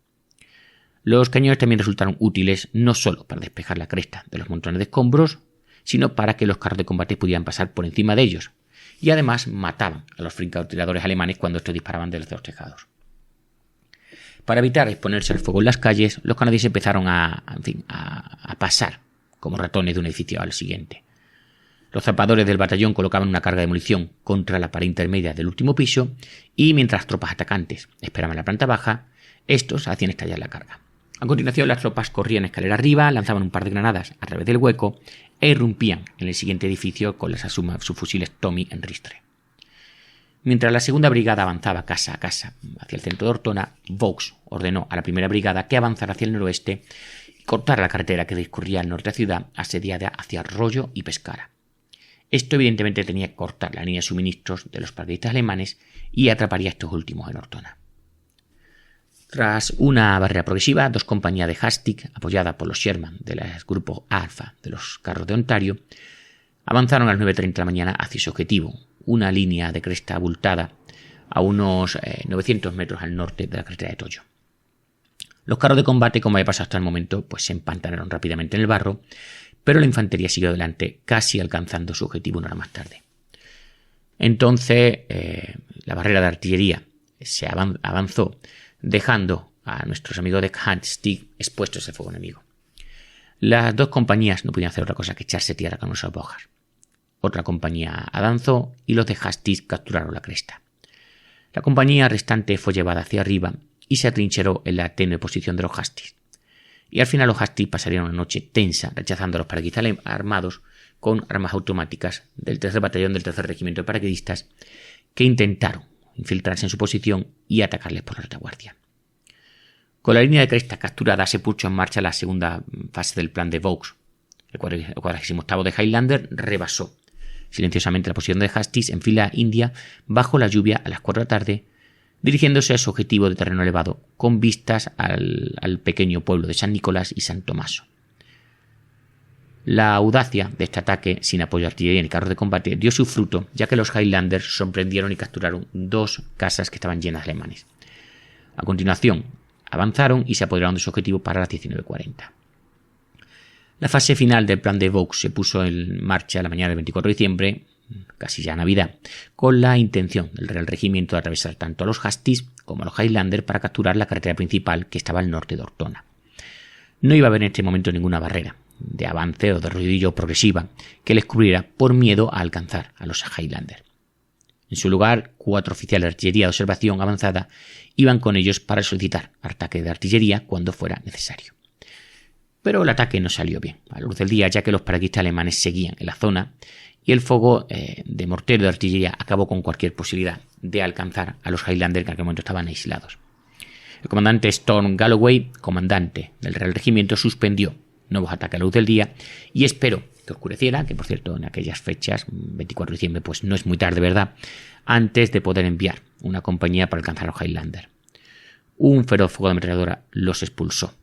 Los cañones también resultaron útiles no solo para despejar la cresta de los montones de escombros, sino para que los carros de combate pudieran pasar por encima de ellos, y además mataban a los francotiradores alemanes cuando estos disparaban desde los tejados. Para evitar exponerse al fuego en las calles, los canadienses empezaron a pasar como ratones de un edificio al siguiente. Los zapadores del batallón colocaban una carga de munición contra la pared intermedia del último piso y mientras las tropas atacantes esperaban en la planta baja, estos hacían estallar la carga. A continuación, las tropas corrían escalera arriba, lanzaban un par de granadas a través del hueco e irrumpían en el siguiente edificio con las subfusiles Tommy en ristre. Mientras la segunda brigada avanzaba casa a casa hacia el centro de Ortona, Vaux ordenó a la primera brigada que avanzara hacia el noroeste y cortara la carretera que discurría al norte de la ciudad, asediada hacia Arroyo y Pescara. Esto evidentemente tenía que cortar la línea de suministros de los paracaidistas alemanes y atraparía a estos últimos en Ortona. Tras una barrera progresiva, 2 compañías de Hastings, apoyadas por los Sherman del grupo Alfa de los carros de Ontario, avanzaron a las 9:30 de la mañana hacia su objetivo, una línea de cresta abultada a unos 900 metros al norte de la carretera de Toyo. Los carros de combate, como había pasado hasta el momento, pues se empantanaron rápidamente en el barro, pero la infantería siguió adelante, casi alcanzando su objetivo una hora más tarde. Entonces, la barrera de artillería se avanzó, dejando a nuestros amigos de Hastings expuestos al fuego enemigo. Las 2 compañías no podían hacer otra cosa que echarse tierra con nuestras bojas. Otra compañía avanzó y los de Hastings capturaron la cresta. La compañía restante fue llevada hacia arriba y se atrincheró en la tenue posición de los Hastings. Y al final los Hastings pasarían una noche tensa rechazando a los paracaidistas armados con armas automáticas del 3er batallón del 3er regimiento de paracaidistas que intentaron infiltrarse en su posición y atacarles por la retaguardia. Con la línea de cresta capturada se puso en marcha la segunda fase del plan de Vaux. El 48º de Highlander rebasó silenciosamente la posición de Hastings en fila india bajo la lluvia a las 4 de la tarde, dirigiéndose a su objetivo de terreno elevado con vistas al pequeño pueblo de San Nicolás y San Tomaso. La audacia de este ataque, sin apoyo de artillería ni carros de combate, dio su fruto, ya que los Highlanders sorprendieron y capturaron 2 casas que estaban llenas de alemanes. A continuación, avanzaron y se apoderaron de su objetivo para las 19:40. La fase final del plan de Vaux se puso en marcha la mañana del 24 de diciembre, casi ya Navidad, con la intención del Real Regimiento de atravesar tanto a los Huskies como a los Highlanders para capturar la carretera principal que estaba al norte de Ortona. No iba a haber en este momento ninguna barrera de avance o de rodillo progresiva que les cubriera por miedo a alcanzar a los Highlanders. En su lugar, 4 oficiales de artillería de observación avanzada iban con ellos para solicitar ataque de artillería cuando fuera necesario. Pero el ataque no salió bien a la luz del día, ya que los paraquedistas alemanes seguían en la zona y el fuego de mortero de artillería acabó con cualquier posibilidad de alcanzar a los Highlanders que en aquel momento estaban aislados. El comandante Storm Galloway, comandante del Real Regimiento, suspendió nuevos ataques a la luz del día y esperó que oscureciera, que por cierto en aquellas fechas, 24 de diciembre, pues no es muy tarde, ¿verdad?, antes de poder enviar una compañía para alcanzar a los Highlanders. Un feroz fuego de ametralladora los expulsó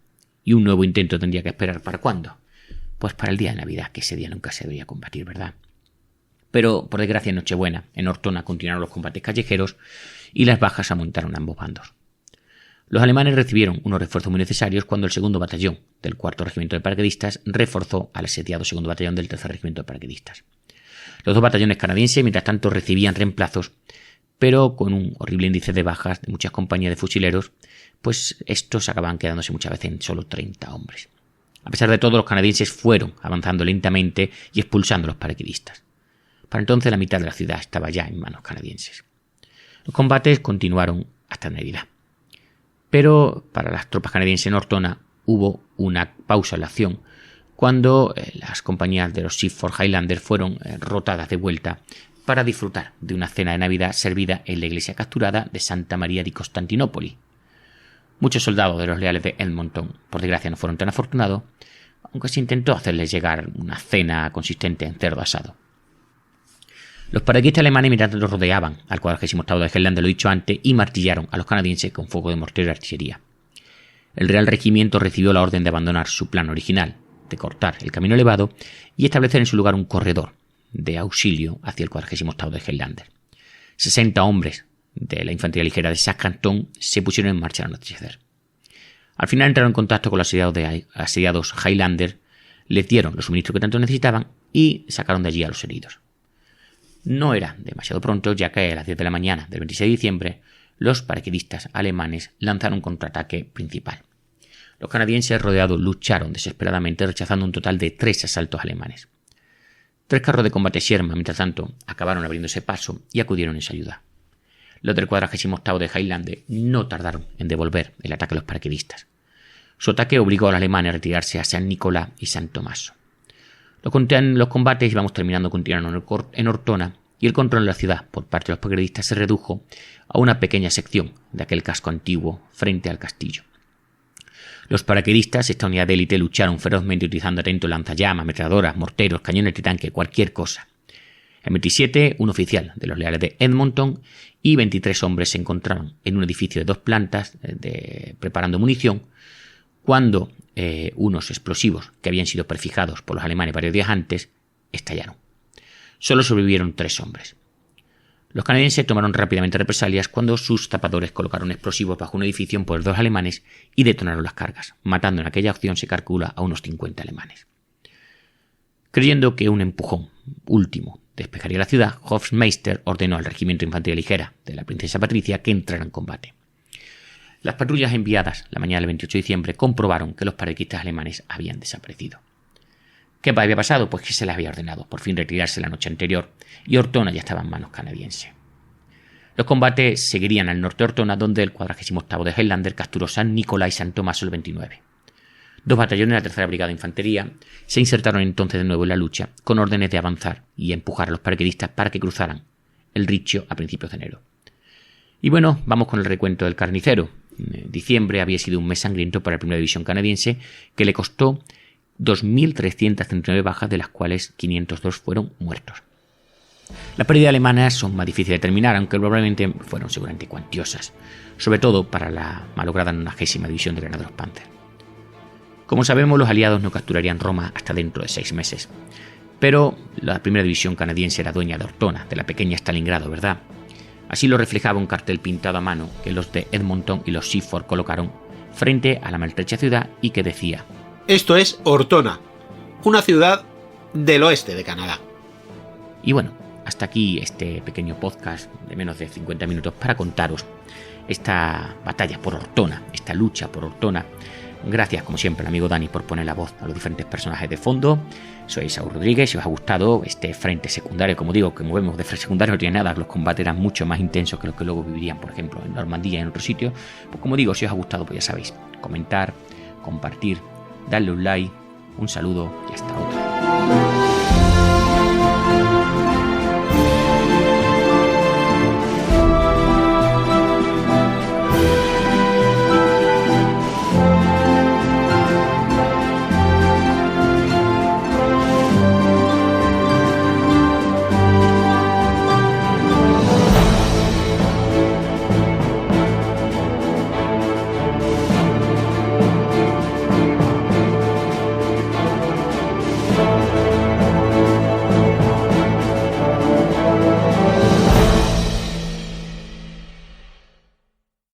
y un nuevo intento tendría que esperar. ¿Para cuándo? Pues para el día de Navidad, que ese día nunca se debería combatir, ¿verdad? Pero, por desgracia, en Nochebuena, en Ortona continuaron los combates callejeros y las bajas aumentaron a ambos bandos. Los alemanes recibieron unos refuerzos muy necesarios cuando el 2º batallón del 4º regimiento de paracaidistas reforzó al asediado 2º batallón del 3º regimiento de paracaidistas. Los 2 batallones canadienses, mientras tanto, recibían reemplazos, pero con un horrible índice de bajas de muchas compañías de fusileros, pues estos acababan quedándose muchas veces en solo 30 hombres. A pesar de todo, los canadienses fueron avanzando lentamente y expulsando a los paracaidistas. Para entonces la mitad de la ciudad estaba ya en manos canadienses. Los combates continuaron hasta Navidad. Pero para las tropas canadienses en Ortona hubo una pausa en la acción cuando las compañías de los Seaforth Highlanders fueron rotadas de vuelta para disfrutar de una cena de Navidad servida en la iglesia capturada de Santa María di Costantinopoli. Muchos soldados de los leales de Edmonton, por desgracia, no fueron tan afortunados, aunque se intentó hacerles llegar una cena consistente en cerdo asado. Los paraquedistas alemanes mientras tanto rodeaban al 48º de Highlanders, lo dicho antes, y martillaron a los canadienses con fuego de mortero y artillería. El Real Regimiento recibió la orden de abandonar su plan original, de cortar el camino elevado y establecer en su lugar un corredor de auxilio hacia el 48º de Highlanders. 60 hombres de la infantería ligera de Saskatoon se pusieron en marcha al anochecer. Al final entraron en contacto con los asediados Highlanders, les dieron los suministros que tanto necesitaban y sacaron de allí a los heridos. No era demasiado pronto, ya que a las 10 de la mañana del 26 de diciembre los paraquedistas alemanes lanzaron un contraataque principal. Los canadienses rodeados lucharon desesperadamente, rechazando un total de 3 asaltos alemanes. 3 carros de combate Sherman, mientras tanto, acabaron abriéndose paso y acudieron en su ayuda. Los del 48º de Highlanders no tardaron en devolver el ataque a los paraquedistas. Su ataque obligó a los alemanes a retirarse a San Nicolás y San Tommaso. Los combates continuaron en Ortona y el control de la ciudad por parte de los paracaidistas se redujo a una pequeña sección de aquel casco antiguo frente al castillo. Los paracaidistas, esta unidad de élite, lucharon ferozmente utilizando atentos lanzallamas, ametralladoras, morteros, cañones de tanque, cualquier cosa. En 27, un oficial de los leales de Edmonton y 23 hombres se encontraban en un edificio de 2 plantas preparando munición cuando unos explosivos que habían sido prefijados por los alemanes varios días antes estallaron. Solo sobrevivieron 3 hombres. Los canadienses tomaron rápidamente represalias cuando sus tapadores colocaron explosivos bajo un edificio en poder de los alemanes y detonaron las cargas, matando en aquella acción, se calcula, a unos 50 alemanes. Creyendo que un empujón último despejaría la ciudad, Hofmeister ordenó al regimiento de infantería ligera de la princesa Patricia que entrara en combate. Las patrullas enviadas la mañana del 28 de diciembre comprobaron que los paraquedistas alemanes habían desaparecido. ¿Qué había pasado? Pues que se les había ordenado por fin retirarse la noche anterior y Ortona ya estaba en manos canadienses. Los combates seguirían al norte de Ortona, donde el 48º de Highlanders capturó San Nicolás y San Tommaso el 29. 2 batallones de la 3ª Brigada de Infantería se insertaron entonces de nuevo en la lucha, con órdenes de avanzar y empujar a los paraquedistas para que cruzaran el Riccio a principios de enero. Y bueno, vamos con el recuento del carnicero. Diciembre había sido un mes sangriento para la primera división canadiense, que le costó 2.339 bajas, de las cuales 502 fueron muertos. Las pérdidas alemanas son más difíciles de determinar, aunque probablemente fueron seguramente cuantiosas, sobre todo para la malograda 90ª División de Granaderos Panzer. Como sabemos, los aliados no capturarían Roma hasta dentro de 6 meses, pero la primera división canadiense era dueña de Ortona, de la pequeña Stalingrado, ¿verdad? Así lo reflejaba un cartel pintado a mano que los de Edmonton y los Seaforth colocaron frente a la maltrecha ciudad y que decía: esto es Ortona, una ciudad del oeste de Canadá. Y bueno, hasta aquí este pequeño podcast de menos de 50 minutos para contaros esta batalla por Ortona, esta lucha por Ortona. Gracias, como siempre, al amigo Dani por poner la voz a los diferentes personajes de fondo. Soy Saúl Rodríguez. Si os ha gustado este frente secundario, como digo, que movemos de frente secundario, no tiene nada, los combates eran mucho más intensos que los que luego vivirían, por ejemplo, en Normandía y en otro sitio. Pues como digo, si os ha gustado, pues ya sabéis, comentar, compartir, darle un like, un saludo y hasta otra.